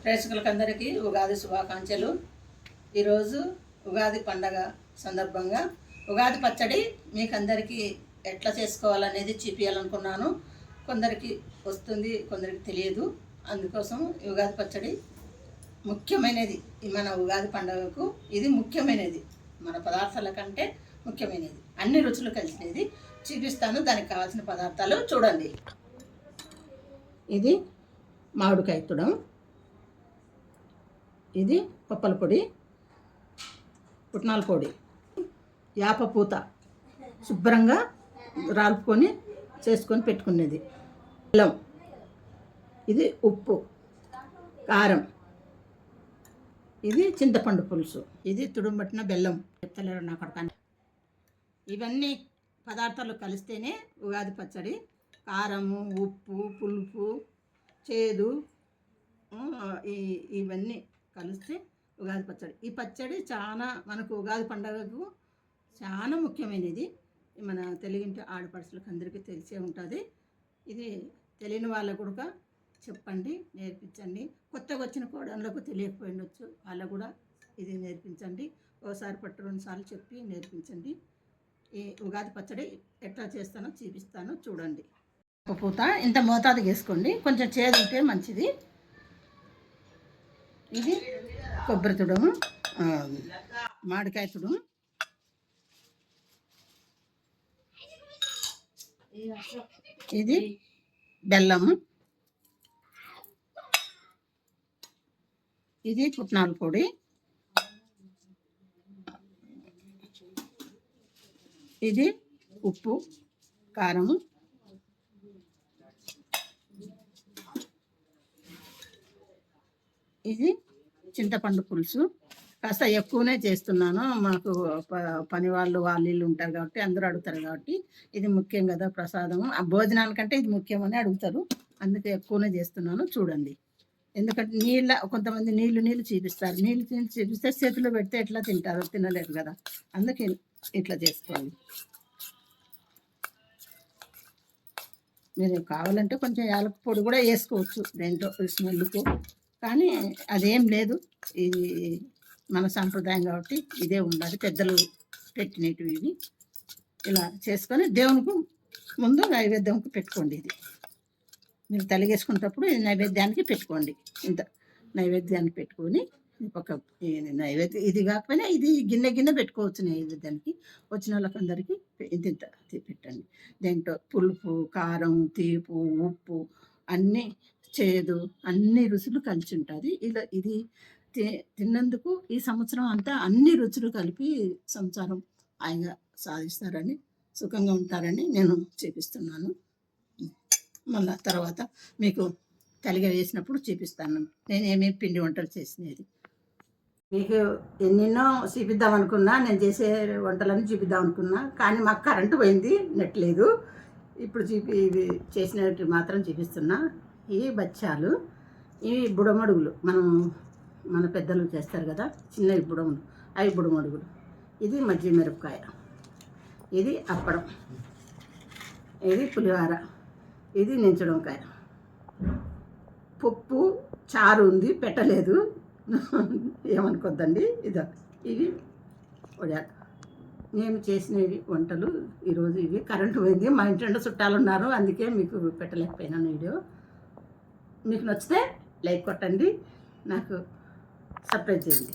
ప్రేక్షకులకందరికీ ఉగాది శుభాకాంక్షలు. ఈరోజు ఉగాది పండగ సందర్భంగా ఉగాది పచ్చడి మీకు అందరికీ ఎట్లా చేసుకోవాలనేది చూపించాలనుకున్నాను. కొందరికి వస్తుంది, కొందరికి తెలియదు. అందుకోసం ఉగాది పచ్చడి ముఖ్యమైనది. మన ఉగాది పండుగకు ఇది ముఖ్యమైనది. మన పదార్థాల కంటే ముఖ్యమైనది, అన్ని రుచులు కలిసినది చూపిస్తాను. దానికి కావాల్సిన పదార్థాలు చూడండి. ఇది మామిడికాయ తుడం, ఇది పప్పల పొడి, పుట్నాల పొడి, యాప పూత శుభ్రంగా రాల్పుకొని చేసుకొని పెట్టుకునేది, బెల్లం, ఇది ఉప్పు, కారం, ఇది చింతపండు పులుసు, ఇది తుడుంబట్టిన బెల్లం. చెప్తలేరు నా కొడుకు. ఇవన్నీ పదార్థాలు కలిస్తేనే ఉగాది పచ్చడి. కారము, ఉప్పు, పులుపు, చేదు, ఇవన్నీ కలిస్తే ఉగాది పచ్చడి. ఈ పచ్చడి చాలా మనకు ఉగాది పండుగకు చాలా ముఖ్యమైనది. మన తెలుగింటి ఆడపడుచులకు అందరికీ తెలిసే ఉంటుంది. ఇది తెలియని వాళ్ళకు కూడా చెప్పండి, నేర్పించండి. కొత్తగా వచ్చిన కోడళ్ళకు తెలియకపోయిండొచ్చు, వాళ్ళకు కూడా ఇది నేర్పించండి. ఒకసారి పట్టు 2 సార్లు చెప్పి నేర్పించండి. ఈ ఉగాది పచ్చడి ఎట్లా చేస్తానో చూపిస్తాను, చూడండి. పూత ఇంత మోతాదు వేసుకోండి, కొంచెం చేదు ఉంటే మంచిది. ఇది కొబ్బరి తుడము, మామిడికాయ తుడము, ఇది బెల్లము, ఇది పుట్నాల పొడి, ఇది ఉప్పు, కారము, ఇది చింతపండు పులుసు. కాస్త ఎక్కువనే చేస్తున్నాను, మాకు పని వాళ్ళు వీళ్ళు ఉంటారు కాబట్టి, అందరూ అడుగుతారు కాబట్టి. ఇది ముఖ్యం కదా ప్రసాదము, ఆ భోజనానికంటే ఇది ముఖ్యమని అడుగుతారు, అందుకే ఎక్కువనే చేస్తున్నాను. చూడండి. ఎందుకంటే కొంతమంది నీళ్ళు చూపిస్తారు. నీళ్ళు చూపిస్తే చేతిలో పెడితే ఎట్లా తింటారు, తినలేరు కదా, అందుకే ఇట్లా చేసుకోండి. మీరు కావాలంటే కొంచెం యాలక పొడి కూడా వేసుకోవచ్చు దేంట్లో స్మెల్కు, కానీ అదేం లేదు. ఇది మన సాంప్రదాయం కాబట్టి ఇదే ఉండాలి. పెద్దలు పెట్టినవి ఇవి. ఇలా చేసుకొని దేవునికి ముందు నైవేద్యంకి పెట్టుకోండి. ఇది మీరు తలిగేసుకునేటప్పుడు ఇది నైవేద్యానికి పెట్టుకోండి. ఇంత నైవేద్యానికి పెట్టుకొని ఒక నైవేద్యం ఇది కాకపోయినా ఇది గిన్నె పెట్టుకోవచ్చు. నైవేద్యానికి వచ్చిన వాళ్ళకందరికీ ఇంత పెట్టండి. దీంట్లో పులుపు, కారం, తీపు, ఉప్పు, అన్నీ చేదు, అన్ని రుచులు కలిసి ఉంటుంది. ఇలా ఇది తిన్నందుకు ఈ సంవత్సరం అంతా అన్ని రుచులు కలిపి సంసారం హాయిగా సాధిస్తారని, సుఖంగా ఉంటారని నేను చూపిస్తున్నాను. మళ్ళా తర్వాత మీకు కలిగి వేసినప్పుడు చూపిస్తాను నేను ఏమేమి పిండి వంటలు చేసినది. మీకు ఎన్నెన్నో చూపిద్దాం అనుకున్నా, నేను చేసే వంటలన్నీ చూపిద్దాం అనుకున్నా, కానీ మాకు కరెంటు పోయింది, నెట్ లేదు. ఇప్పుడు ఇవి చేసినట్టు మాత్రం చూపిస్తున్నా. ఇవి బచ్చాలు, ఇవి బుడమడుగులు, మన పెద్దలు చేస్తారు కదా చిన్నవి బుడములు, అవి బుడమడుగులు. ఇది మజ్జిగ మిరపకాయ, ఇది అప్పడం, ఇది పులిహోర, ఇది నించడంకాయ, పప్పు చారు ఉంది పెట్టలేదు, ఏమనుకోద్దండి. ఇవి వడియాలు. నేను చేసినవి వంటలు ఈరోజు ఇవి. కరెంటు పోయింది, మా ఇంటి చుట్టాలు ఉన్నారు, అందుకే మీకు పెట్టలేకపోయినాను వీడియో. మీకు నచ్చితే లైక్ కొట్టండి, నాకు సబ్స్క్రైబ్ చేయండి.